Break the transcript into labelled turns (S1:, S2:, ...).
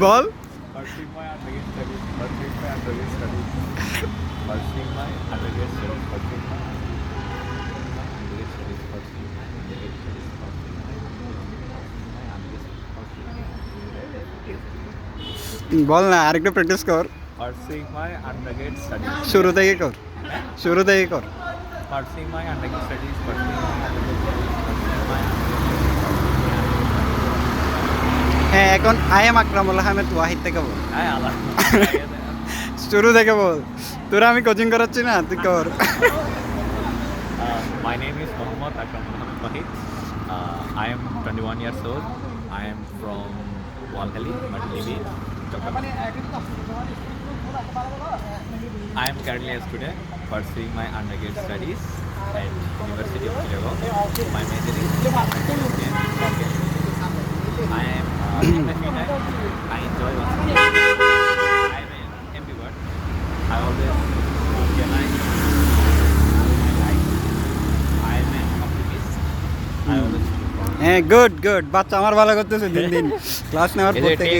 S1: Ball.
S2: Pursuing my undergraduate studies. Pursuing my undergraduate studies. Pursuing my undergraduate studies. Pursuing my undergraduate studies. Pursuing my undergraduate studies. Pursuing my
S1: বল না, আরেকটু practice কর।
S2: Pursuing my undergraduate studies.
S1: শুরু থেকে কর, শুরু থেকে কর।
S2: Pursuing my undergraduate studies. Pursuing my undergraduate studies. Pursuing my
S1: হ্যাঁ, এখন আই এম আকরামুল আহমেদ ওয়াহিদ থেকে বল।
S2: হ্যাঁ আল্লাহ
S1: শুরু থেকে বল, তোরা আমি কোচিং করাচ্ছি না, তুই কর।
S2: My name is Mohammad Akram Mohammed Wahid. I am 21 years old. I am from Walhali, Madlibi, I am currently a student pursuing my undergraduate studies at University of Chittagong. My major is I am in my free time. I enjoy watching. I am an ambivert. I always organize my life. I am an optimist. I always
S1: হ্যাঁ, good good. বাচ্চা আমার ভালো করতেছে দিন দিন class নেওয়ার পর থেকে।